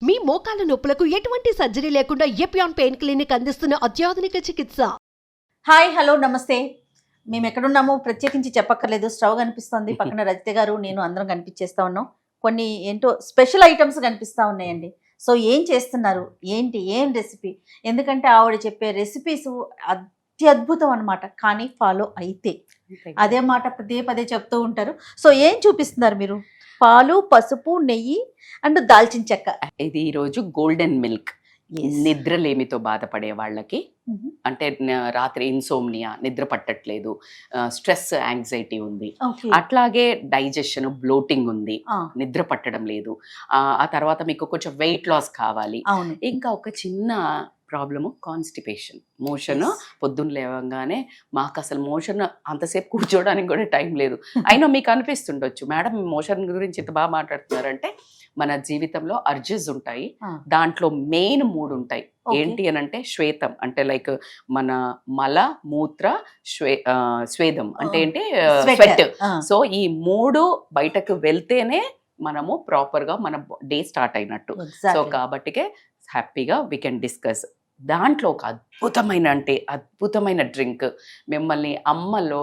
మీ మోకాల నొప్పులకు ఎటువంటి సర్జరీ లేకుండా ఎపియాన్ పెయిన్ క్లినిక్ అందిస్తున్న అత్యాధునిక చికిత్స. హాయ్ హలో నమస్తే. మేము ఎక్కడున్నామో ప్రత్యేకించి చెప్పక్కర్లేదు. స్టవ్ కనిపిస్తుంది, పక్కన రజిత గారు నేను అందరం కనిపించేస్తా ఉన్నాం. కొన్ని ఏంటో స్పెషల్ ఐటమ్స్ కనిపిస్తూ ఉన్నాయండి. సో ఏం చేస్తున్నారు, ఏంటి, ఏం రెసిపీ? ఎందుకంటే ఆవిడ చెప్పే రెసిపీస్ అత్యద్భుతం అనమాట. కానీ ఫాలో అయితే అదే మాట పదే పదే చెప్తూ ఉంటారు. సో ఏం చూపిస్తున్నారు మీరు? పాలు, పసుపు, నెయ్యి అండ్ దాల్చిన చెక్క. ఇది ఈరోజు గోల్డెన్ మిల్క్. నిద్రలేమితో బాధపడే వాళ్ళకి, అంటే రాత్రి ఇన్సోమ్నియా, నిద్ర పట్టట్లేదు, స్ట్రెస్, యాంగ్జైటీ ఉంది, అట్లాగే డైజెషన్, బ్లోటింగ్ ఉంది, నిద్ర పట్టడం లేదు, ఆ తర్వాత మీకు కొంచెం వెయిట్ లాస్ కావాలి, ఇంకా ఒక చిన్న ప్రాబ్లము కాన్స్టిపేషన్, మోషన్. పొద్దున్న లేవగానే మాకు అసలు మోషన్ అంతసేపు కూర్చోడానికి కూడా టైం లేదు. అయినా మీకు అనిపిస్తుండొచ్చు, మేడం మోషన్ గురించి ఇంత బాగా మాట్లాడుతున్నారంటే మన జీవితంలో అర్జెస్ ఉంటాయి. దాంట్లో మెయిన్ 3 ఉంటాయి. ఏంటి అని అంటే శ్వేతం, అంటే లైక్ మన మల, మూత్ర, స్వేదం అంటే ఏంటి, స్వెట్. సో ఈ 3 బయటకు వెళ్తేనే మనము ప్రాపర్గా మన డే స్టార్ట్ అయినట్టు. సో కాబట్టికే హ్యాపీగా వీ కెన్ డిస్కస్. దాంట్లో ఒక అద్భుతమైన డ్రింక్, మిమ్మల్ని అమ్మలో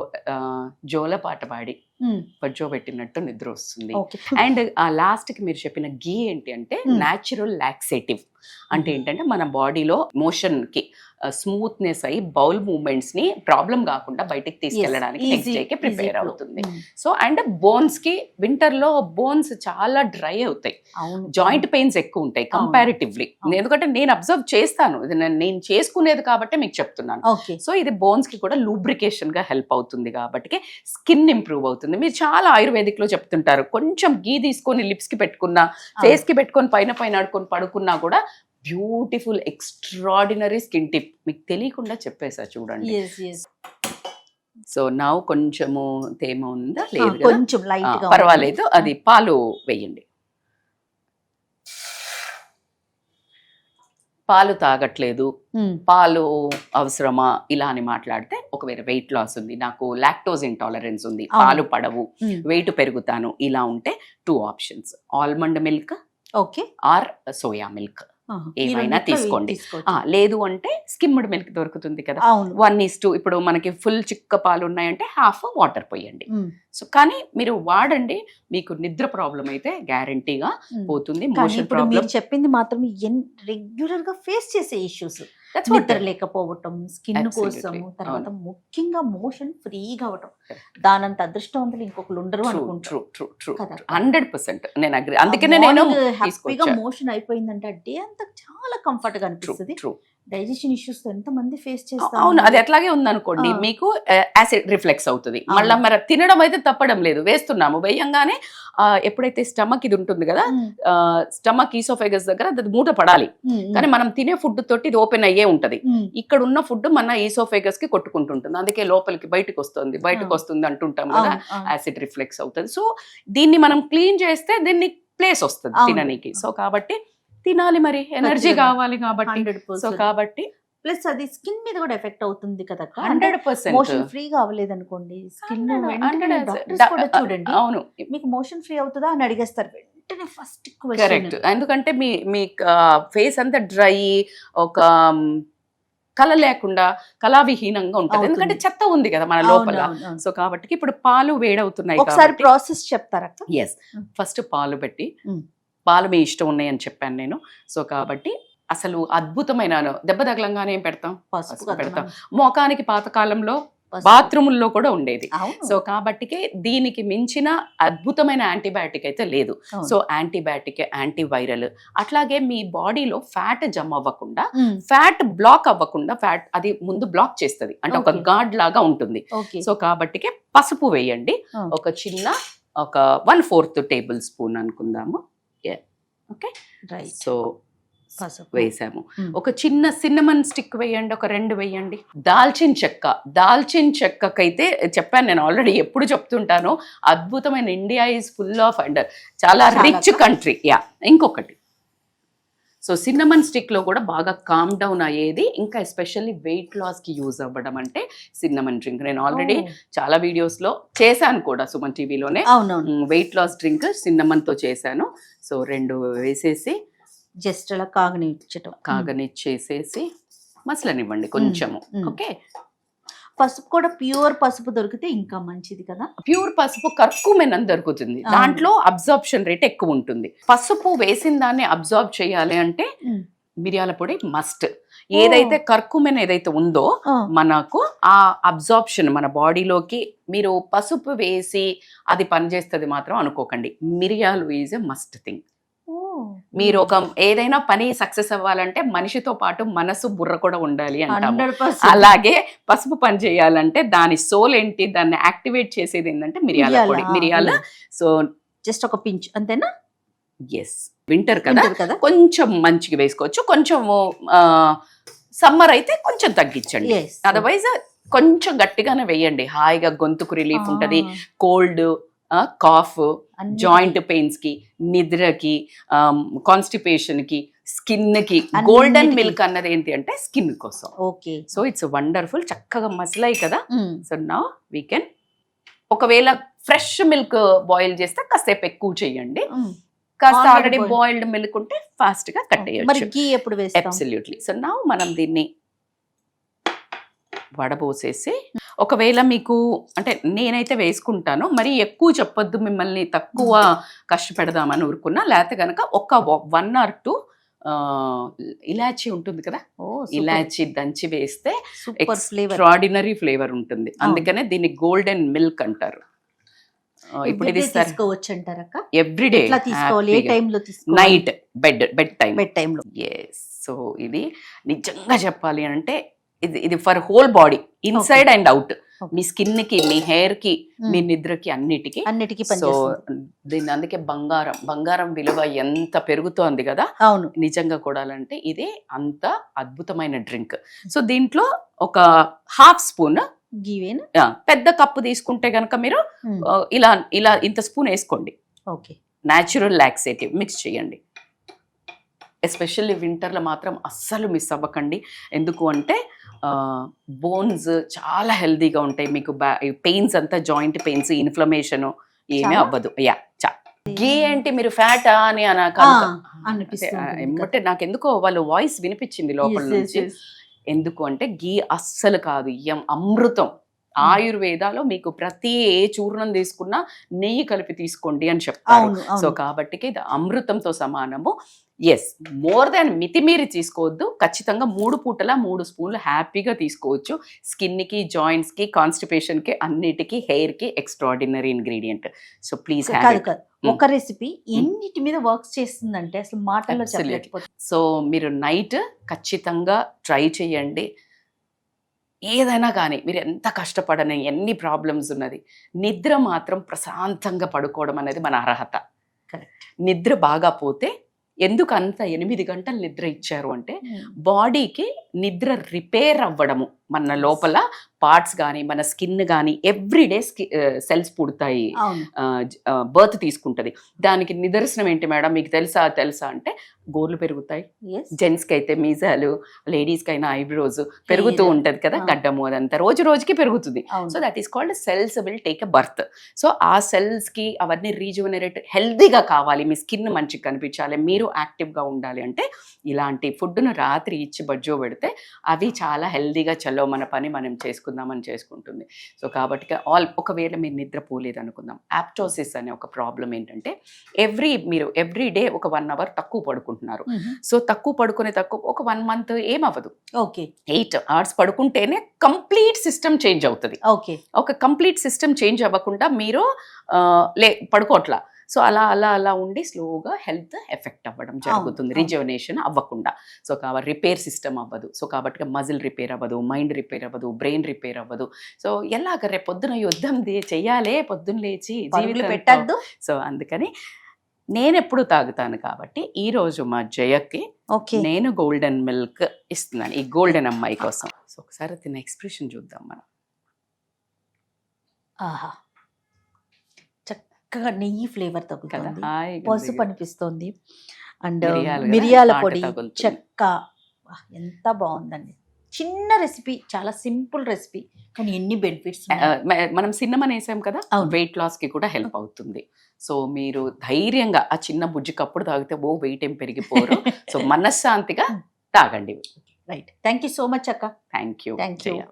జోలపాట పాడి పడ్జోబెట్టినట్టు నిద్ర వస్తుంది. అండ్ ఆ లాస్ట్కి మీరు చెప్పిన గీ ఏంటి అంటే న్యాచురల్ లాక్సేటివ్. అంటే ఏంటంటే మన బాడీలో మోషన్కి స్మూత్నెస్ అయ్యి బౌల్ మూమెంట్స్ని ప్రాబ్లం కాకుండా బయటికి తీసుకెళ్ళడానికి నెక్స్ట్ డేకి ప్రిపేర్ అవుతుంది. సో అండ్ బోన్స్కి, వింటర్లో బోన్స్ చాలా డ్రై అవుతాయి, జాయింట్ పెయిన్స్ ఎక్కువ ఉంటాయి కంపారిటివ్లీ. ఎందుకంటే నేను అబ్జర్వ్ చేస్తాను, ఇది నేను చేసుకునేది కాబట్టి మీకు చెప్తున్నాను. సో ఇది బోన్స్కి కూడా లూబ్రికేషన్గా హెల్ప్ అవుతుంది కాబట్టి స్కిన్ ఇంప్రూవ్ అవుతుంది. మీరు చాలా ఆయుర్వేదిక్లో చెప్తుంటారు, కొంచెం గీ తీసుకొని లిప్స్కి పెట్టుకున్నా, ఫేస్కి పెట్టుకొని పైన ఆడుకొని పడుకున్నా కూడా బ్యూటిఫుల్ ఎక్స్ట్రాడినరీ స్కిన్ టిప్. మీకు తెలియకుండా చెప్పేసా చూడండి. సో నా కొంచెము తేమ ఉందా, లేదు, కొంచెం లైట్ గా పర్వాలేదు. అది పాలు వేయండి. పాలు తాగట్లేదు, పాలు అవసరమా ఇలా అని మాట్లాడితే, ఒకవేళ వెయిట్ లాస్ ఉంది, నాకు లాక్టోజ్ ఇంటాలరెన్స్ ఉంది, పాలు పడవు, వెయిట్ పెరుగుతాను, ఇలా ఉంటే 2 options: almond milk are soya milk, ఏమైనా తీసుకోండి. లేదు అంటే స్కిమ్డ్ మిల్క్ దొరుకుతుంది కదా, 1:2. ఇప్పుడు మనకి ఫుల్ చిక్క పాలు ఉన్నాయంటే హాఫ్ వాటర్ పోయండి. సో కానీ మీరు వాడండి, మీకు నిద్ర ప్రాబ్లం అయితే గ్యారంటీగా పోతుంది. మోషన్ ప్రాబ్లం చెప్పింది మాత్రం రెగ్యులర్ గా ఫేస్ చేసే ఇష్యూస్, నిద్ర లేకపోవటం, స్కిన్ కోసము, తర్వాత ముఖ్యంగా మోషన్ ఫ్రీగా అవటం, దానంత అదృష్టవంతులు ఇంకొకరు ఉండరు అనుకుంటారు. 100% నేను అగ్రీ. అందుకనే నేను హ్యాపీగా మోషన్ అయిపోయిందంటే డే అంతా చాలా కంఫర్ట్ గా అనిపిస్తుంది. డైజెషన్ ఇష్యూస్ ఎంత మంది ఫేస్ చేస్తారు. అవును, అది అట్లాగే ఉందనుకోండి, మీకు యాసిడ్ రిఫ్లెక్స్ అవుతుంది. మళ్ళీ మరి తినడం అయితే తప్పడం లేదు, వేస్తున్నాము. వేయంగానే ఎప్పుడైతే స్టమక్ ఇది ఉంటుంది కదా, స్టమక్ ఈసోఫేగస్ దగ్గర అది మూట పడాలి, కానీ మనం తినే ఫుడ్ తోటి ఇది ఓపెన్ అయ్యే ఉంటది. ఇక్కడ ఉన్న ఫుడ్ మన ఈసోఫేగస్ కి కొట్టుకుంటుంటుంది, అందుకే లోపలికి బయటకు వస్తుంది అంటుంటాం కదా, యాసిడ్ రిఫ్లెక్స్ అవుతుంది. సో దీన్ని మనం క్లీన్ చేస్తే దీన్ని ప్లేస్ వస్తుంది తిననీకి. సో కాబట్టి తినాలి, మరి ఎనర్జీ కావాలి కాబట్టి. సో కాబట్టి ప్లస్ అది స్కిన్ మీద కూడా ఎఫెక్ట్ అవుతుంది కదా. 100% మోషన్ ఫ్రీగా అవ్వలేదు అనుకోండి, స్కిన్ చూడండి, అవును మీకు మోషన్ ఫ్రీ అవుతుందా అని అడిగేస్తారు వెంటనే ఫస్ట్ క్వశ్చన్. కరెక్ట్. ఎందుకంటే మీ ఫేస్ అంతా డ్రై, ఒక కళ లేకుండా కళావిహీనంగా ఉంటుంది, ఎందుకంటే చెత్త ఉంది కదా మన లోపల. సో కాబట్టి ఇప్పుడు పాలు వేడవుతున్నాయి. ఒకసారి ప్రాసెస్ చెప్తారా? ఎస్, ఫస్ట్ పాలు పెట్టి, పాలు మీ ఇష్టం ఉన్నాయని చెప్పాను నేను. సో కాబట్టి అసలు అద్భుతమైన, దెబ్బ తగలంగానే ఏం పెడతాం, పసుపు పెడతాం. మోకానికి పాతకాలంలో బాత్రూముల్లో కూడా ఉండేది. సో కాబట్టికే దీనికి మించిన అద్భుతమైన యాంటీబయాటిక్ అయితే లేదు. సో యాంటీబయాటిక్, యాంటీవైరల్, అట్లాగే మీ బాడీలో ఫ్యాట్ జమ్ అవ్వకుండా, ఫ్యాట్ బ్లాక్ అవ్వకుండా, ఫ్యాట్ అది ముందు బ్లాక్ చేస్తుంది, అంటే ఒక గార్డ్ లాగా ఉంటుంది. సో కాబట్టికే పసుపు వేయండి, ఒక చిన్న, ఒక 1/4 టేబుల్ స్పూన్ అనుకుందాము. ఓకే, సో వేసాము. ఒక చిన్న సిన్నమన్ స్టిక్ వేయండి, ఒక 2 వేయండి. దాల్చిన చెక్కకైతే చెప్పాను నేను ఆల్రెడీ, ఎప్పుడు చెప్తుంటాను, అద్భుతమైన, India is full of and చాలా రిచ్ కంట్రీ. ఇంకొకటి, సో సిన్నమన్ స్టిక్లో కూడా బాగా కామ్ డౌన్ అయ్యేది, ఇంకా ఎస్పెషల్లీ వెయిట్ లాస్కి యూజ్ అవ్వడం అంటే సిన్నమన్ డ్రింక్. నేను ఆల్రెడీ చాలా వీడియోస్లో చేశాను కూడా, సుమన్ టీవీలోనే వెయిట్ లాస్ డ్రింక్ సిన్నమన్తో చేశాను. సో 2 వేసేసి జస్ట్ అలా కాగనిచ్చటం. కాగనిచ్చేసేసి మసలనివ్వండి కొంచెము. ఓకే, పసుపు కూడా ప్యూర్ పసుపు దొరికితే ఇంకా మంచిది కదా. ప్యూర్ పసుపు కర్కుమెన్ అని దొరుకుతుంది, దాంట్లో అబ్జార్ప్షన్ రేట్ ఎక్కువ ఉంటుంది. పసుపు వేసిన దాన్ని అబ్జార్బ్ చేయాలి అంటే మిరియాల పొడి మస్ట్. ఏదైతే కర్కుమెన్ ఏదైతే ఉందో మనకు ఆ అబ్జార్ప్షన్ మన బాడీలోకి, మీరు పసుపు వేసి అది పనిచేస్తుంది మాత్రం అనుకోకండి. మిరియాలు ఈజ్ ఎ మస్ట్ థింగ్. మీరు ఒక ఏదైనా పని సక్సెస్ అవ్వాలంటే మనిషితో పాటు మనసు బుర్ర కూడా ఉండాలి అంటాము. 100%. అలాగే పసుపు పని చేయాలంటే దాని సోల్ ఏంటి, దాన్ని యాక్టివేట్ చేసేది ఏంటంటే మిరియాల పొడి. మిరియాల సో జస్ట్ ఒక పించ్ అంతేనా. ఎస్, వింటర్ కదా కదా, కొంచెం మంచిగా వేసుకోవచ్చు. కొంచెం సమ్మర్ అయితే కొంచెం తగ్గించండి. అదర్వైజ్ కొంచెం గట్టిగానే వేయండి, హాయిగా గొంతుకు రిలీఫ్ ఉంటది. కోల్డ్, కాఫ్, జాయింట్ పెయిన్స్ కి, నిద్రకి, కాన్స్టిపేషన్ కి, స్కిన్ కి గోల్డెన్ మిల్క్ అన్నది ఏంటి అంటే స్కిన్ కోసం. Okay, so it's wonderful. చక్కగా మసలాయి కదా. సో నౌ వీ కెన్, ఒకవేళ ఫ్రెష్ మిల్క్ బాయిల్ చేస్తే కాసేపు ఎక్కువ చేయండి. కాస్త ఆల్రెడీ బాయిల్డ్ మిల్క్ ఉంటే ఫాస్ట్ గా కట్టేయచ్చు. ఘీ ఎప్పుడు వేస్తాం? అబ్సల్యూట్లీ. సో నౌ మనం దీన్ని వడబోసేసి, ఒకవేళ మీకు అంటే నేనైతే వేసుకుంటాను, మరి ఎక్కువ చెప్పొద్దు మిమ్మల్ని తక్కువ కష్టపెడదామని ఊరుకున్నా. లేకపోతే కనుక ఒక 1 or 2 ఇలాచీ ఉంటుంది కదా, ఇలాచీ దంచి వేస్తే ఎక్స్ట్రాడినరీ ఫ్లేవర్ ఉంటుంది. అందుకనే దీన్ని గోల్డెన్ మిల్క్ అంటారు. ఇప్పుడు ఇది తీసుకోవచ్చు అంటారా ఎవ్రీడే? తీసుకోవాలి, ఏ టైంలో తీసుకోవాలి? నైట్ బెడ్ టైంలో. ఎస్. సో ఇది నిజంగా చెప్పాలి అంటే ఇది for whole body, inside and out. Me skin కి, మీ హెయిర్ కి, మీ నిద్రకి, అన్నిటికీ. సో దీన్ని అందుకే బంగారం విలువ ఎంత పెరుగుతోంది కదా. అవును, నిజంగా కూడాలంటే ఇది అంత అద్భుతమైన డ్రింక్. సో దీంట్లో ఒక 1/2 స్పూన్ గీవేనా, పెద్ద కప్పు తీసుకుంటే గనక మీరు ఇలా ఇంత స్పూన్ వేసుకోండి. ఓకే, న్యాచురల్ లాక్సేటివ్ మిక్స్ చేయండి. ఎస్పెషల్లీ వింటర్లో మాత్రం అస్సలు మిస్ అవ్వకండి. ఎందుకు అంటే బోన్స్ చాలా హెల్దీగా ఉంటాయి. మీకు పెయిన్స్ అంతా, జాయింట్ పెయిన్స్, ఇన్ఫ్లమేషన్ ఏమీ అవ్వదు. గీ ఏంటి మీరు ఫ్యాటా అని అనిపిస్తే నాకు ఎందుకో వాళ్ళ వాయిస్ వినిపించింది లోపల నుంచి. ఎందుకు అంటే గీ అస్సలు కాదు, అమృతం. ఆయుర్వేదాలో మీకు ప్రతి ఏ చూర్ణం తీసుకున్నా నెయ్యి కలిపి తీసుకోండి అని చెప్తారు. సో కాబట్టి ఇది అమృతంతో సమానము. ఎస్, మోర్ దాన్ మితిమీరి తీసుకోవద్దు. ఖచ్చితంగా 3 పూటలా 3 స్పూన్లు హ్యాపీగా తీసుకోవచ్చు. స్కిన్ కి, జాయింట్స్ కి, కాన్స్టిపేషన్ కి, అన్నిటికీ, హెయిర్ కి ఎక్స్ట్రాడినరీ ఇంగ్రీడియంట్. సో ప్లీజ్ ఒక రెసిపీ ఎన్నిటి మీద వర్క్స్ చేస్తుందంటే అసలు మాటల్లో చెప్పలేకపోతే. సో మీరు నైట్ ఖచ్చితంగా ట్రై చేయండి. ఏదైనా కానీ మీరు ఎంత కష్టపడని, ఎన్ని ప్రాబ్లమ్స్ ఉన్నది, నిద్ర మాత్రం ప్రశాంతంగా పడుకోవడం అనేది మన అర్హత. నిద్ర బాగా పోతే, ఎందుకు అంత 8 గంటలు నిద్ర ఇచ్చారు అంటే బాడీకి నిద్ర రిపేర్ అవ్వడము, మన లోపల పార్ట్స్ కానీ, మన స్కిన్ కానీ ఎవ్రీడే సెల్స్ పుడతాయి, బర్త్ తీసుకుంటది. దానికి నిదర్శనం ఏంటి మేడం మీకు తెలుసా అంటే గోర్లు పెరుగుతాయి. జెంట్స్కి అయితే మీజాలు, లేడీస్కి అయినా ఐబ్రోస్ పెరుగుతూ ఉంటది కదా, గడ్డము, అదంతా రోజు రోజుకి పెరుగుతుంది. So that is called cells will take a birth. So ఆ సెల్స్ కి అవన్నీ రీజువనరేట్, హెల్దీగా కావాలి, మీ స్కిన్ మంచిగా కనిపించాలి, మీరు యాక్టివ్గా ఉండాలి అంటే ఇలాంటి ఫుడ్ను రాత్రి ఇచ్చి బజ్జో పెడితే అవి చాలా హెల్దీగా చలో మన పని మనం చేసుకుందామని చేసుకుంటుంది. సో కాబట్టి ఒకవేళ మీరు నిద్రపోలేదు అనుకుందాం, యాప్టోసిస్ అనే ఒక ప్రాబ్లం ఏంటంటే మీరు ఎవ్రీ డే ఒక 1 hour తక్కువ పడుకుంటున్నారు. సో తక్కువ పడుకునే ఒక 1 month ఏమవ్వదు. ఓకే, 8 hours పడుకుంటేనే కంప్లీట్ సిస్టమ్ చేంజ్ అవుతుంది. ఓకే, ఒక కంప్లీట్ సిస్టమ్ చేంజ్ అవ్వకుండా మీరు పడుకోవట్లా. సో అలా ఉండి స్లోగా హెల్త్ ఎఫెక్ట్ అవ్వడం జరుగుతుంది, రిజువనేషన్ అవ్వకుండా. సో కాబట్టి రిపేర్ సిస్టమ్ అవ్వదు. సో కాబట్టి మజిల్ రిపేర్ అవ్వదు, మైండ్ రిపేర్ అవ్వదు, బ్రెయిన్ రిపేర్ అవ్వదు. సో ఎలాగ రేపు పొద్దున యుద్ధం చెయ్యాలి, పొద్దున్న లేచి జీవితం పెట్టద్దు. సో అందుకని నేను ఎప్పుడు తాగుతాను కాబట్టి ఈ రోజు మా జయకి నేను గోల్డెన్ మిల్క్ ఇస్తున్నాను, ఈ గోల్డెన్ అమ్మాయి కోసం. సో ఒకసారి తిన్న ఎక్స్ప్రెషన్ చూద్దాం మనం. ఆహా, చక్కగా నెయ్యి ఫ్లేవర్ తగ్గుతుంది, పసుపు అనిపిస్తుంది, అండ్ మిరియాల పొడి, చెక్క, ఎంత బాగుందండి. చిన్న రెసిపీ, చాలా సింపుల్ రెసిపీ, కానీ ఎన్ని బెనిఫిట్స్. మనం సిన్నమన్ వేసాం కదా, అవును. వెయిట్ లాస్ కి కూడా హెల్ప్ అవుతుంది. సో మీరు ధైర్యంగా ఆ చిన్న బుజ్జి కప్పుడు తాగితే వెయిట్ ఏం పెరిగిపోరు. సో మనశ్శాంతిగా తాగండి. Right, thank you so much అక్క. Thank you Thank you. Jaya.